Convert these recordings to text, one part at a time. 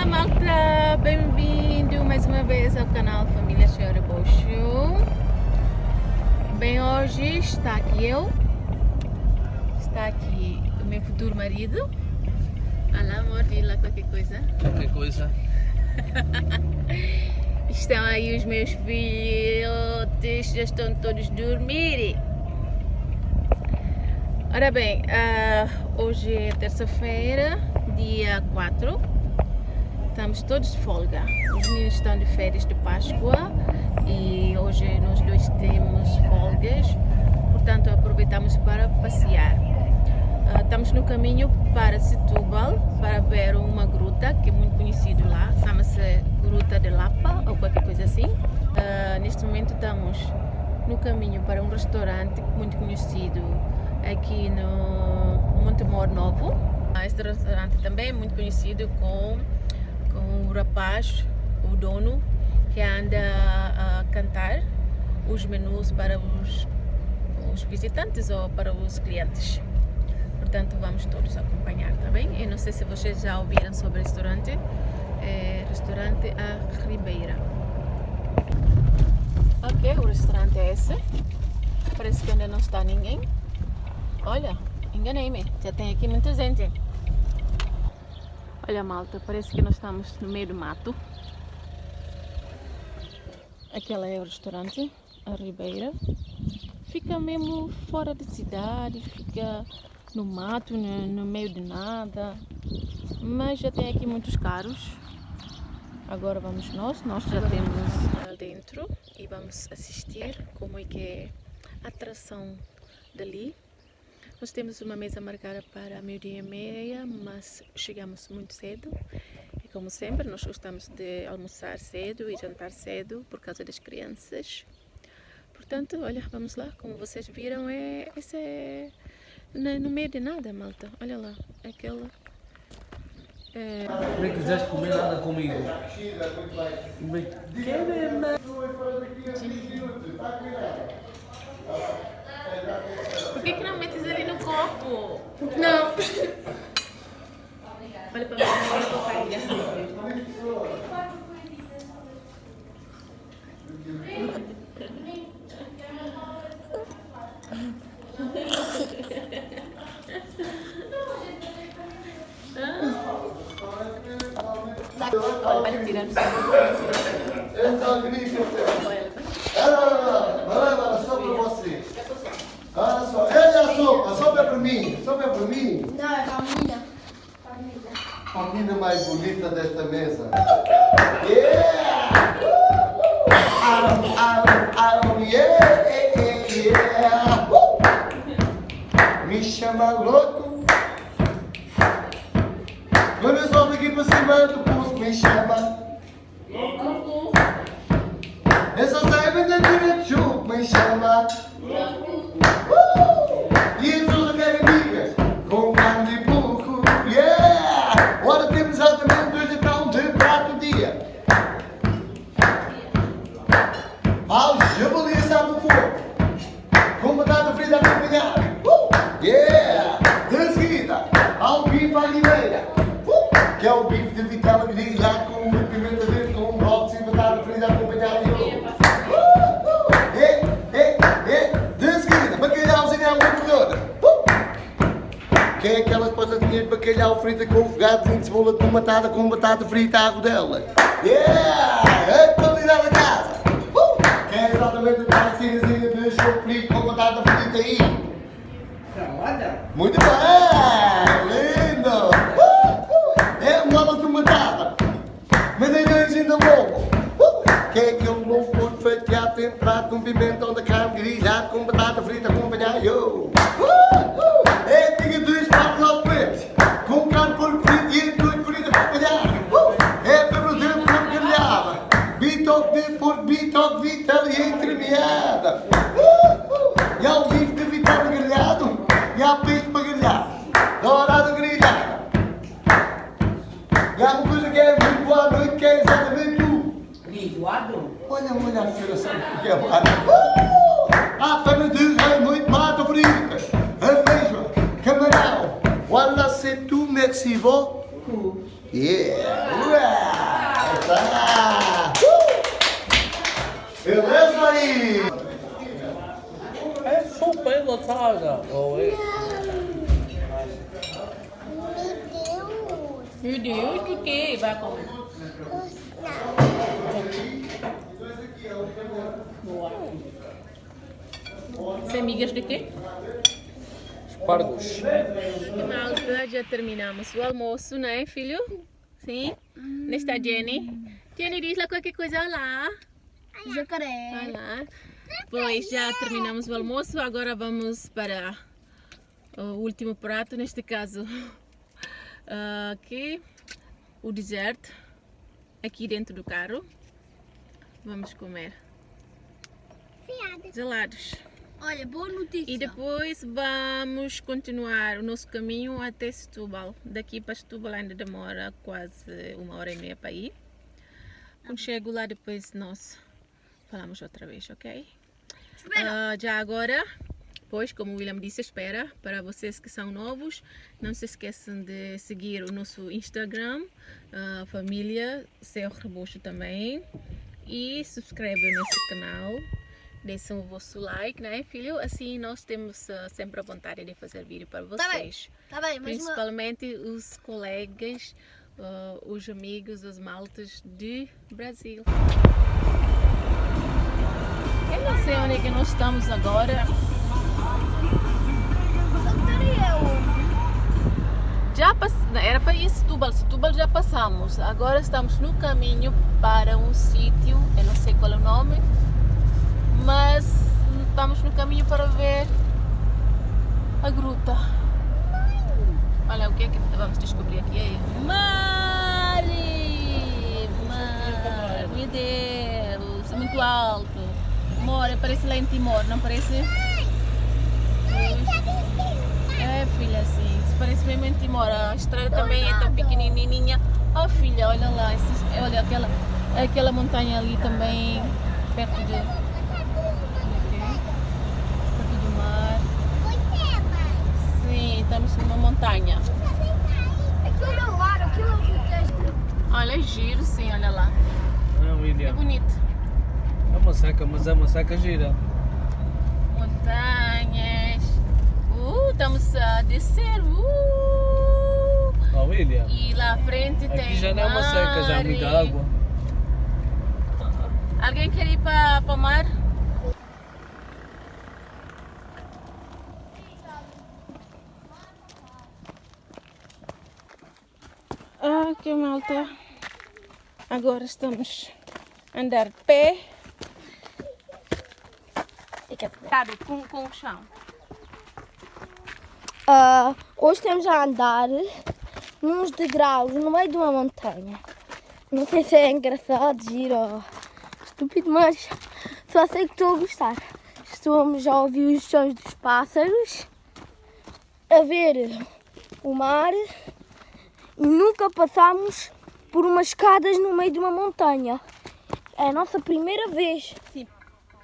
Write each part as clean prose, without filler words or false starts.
malta! Bem-vindo mais uma vez ao canal Família Senhora Bocho. Bem, hoje está aqui está aqui o meu futuro marido. Olha, amor, diz lá qualquer coisa. Qualquer coisa. Estão aí os meus filhotes, já estão todos a dormir. Ora bem, hoje é terça-feira, dia 4. Estamos todos de folga. Os meninos estão de férias de Páscoa e hoje nós dois temos folgas, portanto aproveitamos para passear. Estamos no caminho para Setúbal para ver uma gruta que é muito conhecida lá, chama-se Gruta de Lapa ou qualquer coisa assim. Neste momento estamos no caminho para um restaurante muito conhecido aqui no Montemor Novo. Este restaurante também é muito conhecido com o rapaz, o dono, que anda a cantar os menus para os visitantes ou para os clientes. Portanto, vamos todos acompanhar, tá bem? Eu não sei se vocês já ouviram sobre o restaurante. É restaurante A Ribeira. Ok, o restaurante é esse. Parece que ainda não está ninguém. Olha, enganei-me, já tem aqui muita gente. Olha, malta, parece que nós estamos no meio do mato. Aquela é o restaurante, a Ribeira. Fica mesmo fora da cidade, fica no mato, no meio de nada. Mas já tem aqui muitos carros. Agora vamos nós já temos lá dentro e vamos assistir como é que é a atração dali. Nós temos uma mesa marcada para 12h30, mas chegamos muito cedo. E como sempre, nós gostamos de almoçar cedo e jantar cedo por causa das crianças. Portanto, olha, vamos lá. Como vocês viram, esse é no meio de nada, malta. Olha lá, aquela... Nem quiseste comer nada comigo. Por que não metes ali no copo? Não. Olha para mim, olha para a família. Olha, tirando. Olha, só para vocês. Olha só, olha a sopa é para mim, sopa é para mim. Não, é família. A menina mais bonita desta mesa. Yeah! Yeah! Me chama louco. Quando eu sobe aqui para cima do pulso, me chama louco. Essa saiba da direito, me chama louco. E as outras amigas, com grande pouco. Yeah! Ora temos exatamente 2 litros de prato dia. Ao javali assado no fogo, com batata frita acompanhada. Yeah! De seguida, ao bife à ribeira, que é o bife de vitela grelhado com uma pimenta verde, com um brócolis e batata frita acompanhada. De seguida, bacalhauzinho à montadora. Que é aquela que pode dinheiro de bacalhau frita com fogadozinho de cebola tomatada com batata frita à rodela. Yeah! A qualidade da casa. Que é exatamente a tacinhazinha de choco frito com batata frita aí. Muito bem! Lindo! É uma bola tomatada. Madeirãozinho da lobo. Que é aquele lobo todo fatiado, temperado com pimentão da carne grelhado com batata frita acompanhada. É tinha 2 pratos ao peixe, com carne porco frito e tudo frito acompanhado. É pelo de porco grelhada, bitoque de porco, bitoque de vitela e entremeada. E ao bife de vitela grelhado, e ao peixe para grelhar, dourado grelhado. E há uma coisa que é muito boa à noite, que é exatamente o Lidoado? olha a senhora sabe o que é boa. A pena de rei, muito mata frita, ameijoa, camarão. Olha, c'est tout, merci beaucoup. Yeah! Ué! Tá! Beleza aí? É super lotada. Ou é? Meu Deus, por quê? Vai comer. Boa. Sem migas de quê? Espargos. Malta, já terminamos o almoço, né, filho? Sim? Onde está Jenny? Jenny, diz lá qualquer coisa, olá. Jacaré. Olá. Pois já terminamos o almoço, agora vamos para o último prato, neste caso aqui, o dessert, aqui dentro do carro. Vamos comer gelados. Olha, boa notícia. E depois vamos continuar o nosso caminho até Setúbal. Daqui para Setúbal ainda demora quase 1h30 para ir. Quando chego lá depois nós falamos outra vez, ok? Já agora, pois como o William disse, espera para vocês que são novos. Não se esqueçam de seguir o nosso Instagram, família Céu Rebocho também. E subscrevam nesse canal. Deixem o vosso like, né, filho? Assim nós temos sempre a vontade de fazer vídeo para vocês. Tá bem, mas Principalmente os colegas, os amigos, os maltas de Brasil. Eu não sei onde é que nós estamos agora. Era para ir Setúbal. Setúbal já passamos. Agora estamos no caminho para um sítio, eu não sei qual é o nome, mas estamos no caminho para ver a gruta. Olha o que é que vamos descobrir aqui. Mar! Meu Deus, é muito alto. Amor, parece lá em Timor, não parece? É, filha, sim. Isso parece mesmo em Timor. A estrada também é tão pequenininha. Oh, filha, olha lá. Olha aquela montanha ali também, perto do mar. Sim, estamos numa montanha. aquilo é o mar, aquilo é o floresta. Olha, é giro, sim, olha lá. Ah, É William. bonito. É uma seca, mas é uma seca gira. Montanhas. Estamos a descer. Oh, William. E lá à frente tem Aqui já não é uma seca, já há muita mar. água. Alguém quer ir para o mar? Ok, malta. Agora estamos a andar de pé. Com o chão. Hoje estamos a andar nos degraus no meio de uma montanha. Não sei se é engraçado, giro ou estúpido, mas só sei que estou a gostar. Estamos a ouvir os sons dos pássaros, a ver o mar e nunca passámos por umas escadas no meio de uma montanha. É a nossa primeira vez.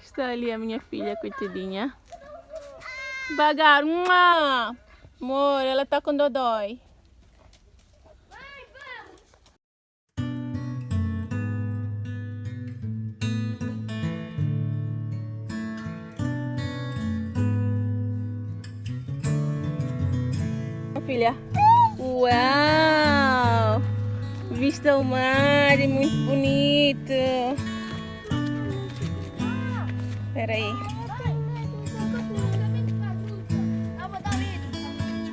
Está ali a minha filha, coitadinha. Devagar. Amor, ela está com dodói. Filha. Uau! Vista ao mar, é muito bonito. Espera aí.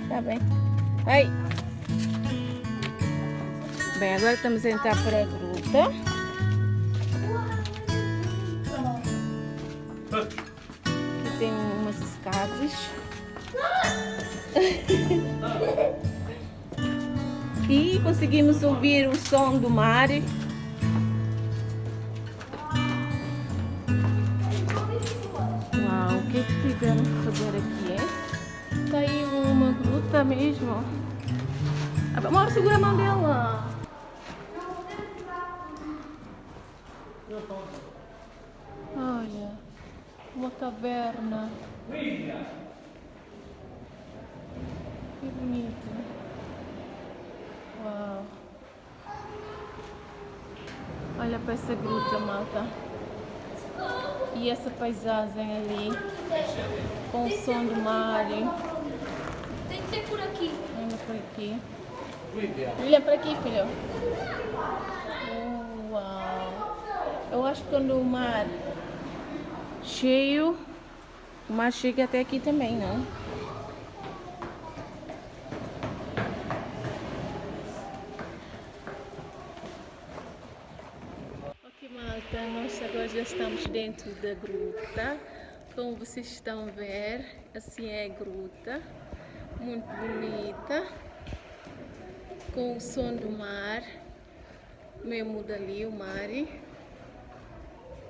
Tá bem. Ai. Bem, agora estamos a entrar para a gruta. Aqui tem umas escadas. E conseguimos ouvir o som do mar. Uau, o que tivemos que fazer aqui, é? Está aí uma gruta mesmo. Amor, segura a mão dela. Olha, uma caverna. Que bonito. Uau. Olha para essa gruta, malta. E essa paisagem ali, com o som do mar. Tem que ser por aqui. Olha por aqui. William. Olha para aqui, filho. Oh, uau. Eu acho que quando o mar cheio, o mar chega até aqui também, não? Ok, malta, nós agora já estamos dentro da gruta. Como vocês estão a ver, assim é a gruta. Muito bonita. Com o som do mar. Mesmo dali o mar.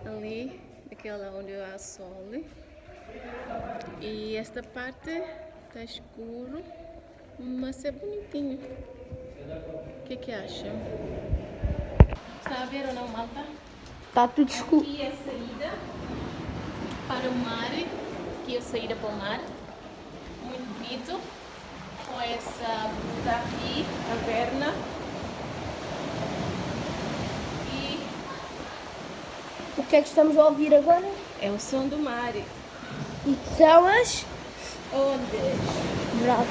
Ali, aquela onde há sol. E esta parte está escuro, mas é bonitinho. O que acham? Está a ver ou não, malta? Está tudo escuro. Aqui é a saída para o mar. Aqui é a saída para o mar. Muito bonito. Com essa gruta aqui, caverna. E O que é que estamos a ouvir agora? é o som do mar. E são as Ondas. bravas.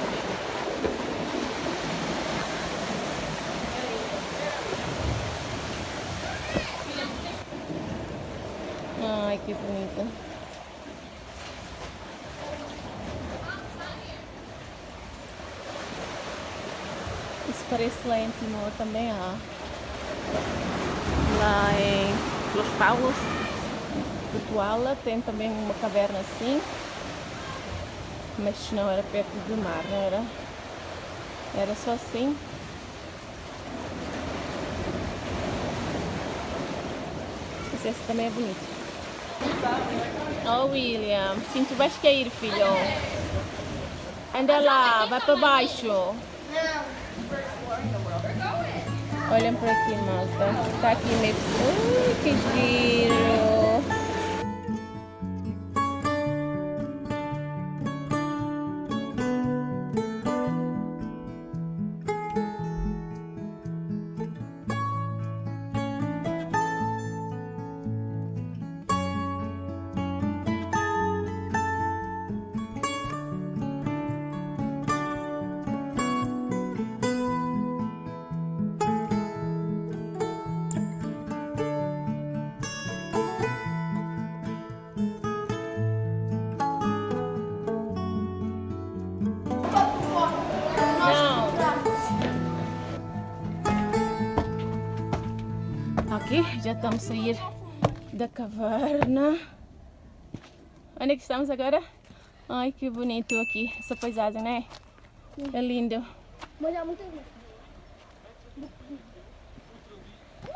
Ai, que bonita. Isso parece lá em Timor também há. Lá em Los Paulos, Portugal, tem também uma caverna assim. Mas não era perto do mar, não era? Era só assim. Esse também é bonito. Oh, William, sim, tu vais cair, filho. Anda lá, vai para baixo. Olhem para aqui, malta. Está aqui meio... Ui, que giro. Ok, já estamos a sair da caverna. Onde é que estamos agora? Ai, que bonito aqui, essa paisagem, né? É lindo. Mas há muita gente.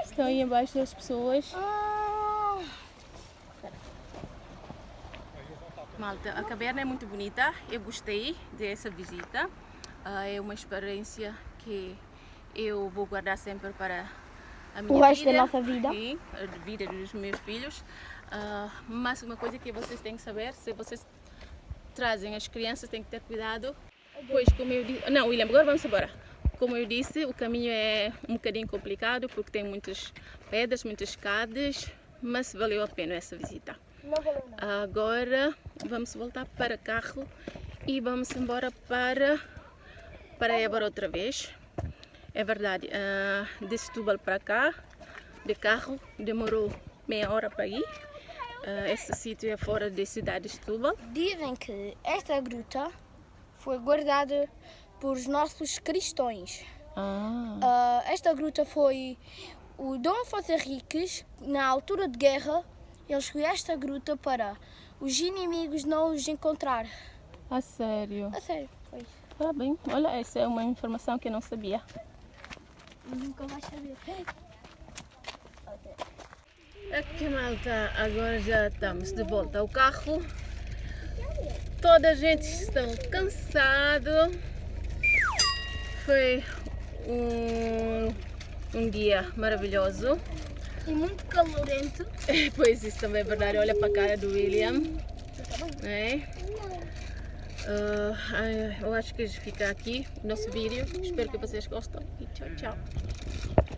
Estão aí embaixo das pessoas. Malta, a caverna é muito bonita. Eu gostei dessa visita. É uma experiência que eu vou guardar sempre para a minha O resto vida, da nossa vida. e a vida dos meus filhos. Mas uma coisa que vocês têm que saber, se vocês trazem as crianças, têm que ter cuidado. Pois, como eu disse... Não, William, agora vamos embora. Como eu disse, o caminho é um bocadinho complicado, porque tem muitas pedras, muitas escadas, mas valeu a pena essa visita. Não valeu não. Agora vamos voltar para o carro e vamos embora para Évora outra vez. É verdade, de Setúbal para cá, de carro, demorou meia hora para ir. Esse sítio é fora da cidade de Setúbal. Dizem que esta gruta foi guardada por os nossos cristãos. Esta gruta foi o Dom Afonso Henriques, na altura de guerra, ele escolheu esta gruta para os inimigos não os encontrar. A sério? A sério, foi isso. Tá bem, olha, essa é uma informação que eu não sabia. Nunca vais saber. Aqui, malta, agora já estamos de volta ao carro. Toda a gente está cansada. Foi um dia maravilhoso. E muito calorento. Pois isso também é verdade. Olha para a cara do William. É. Eu acho que fica aqui o nosso vídeo. Espero que vocês gostem. E tchau, tchau.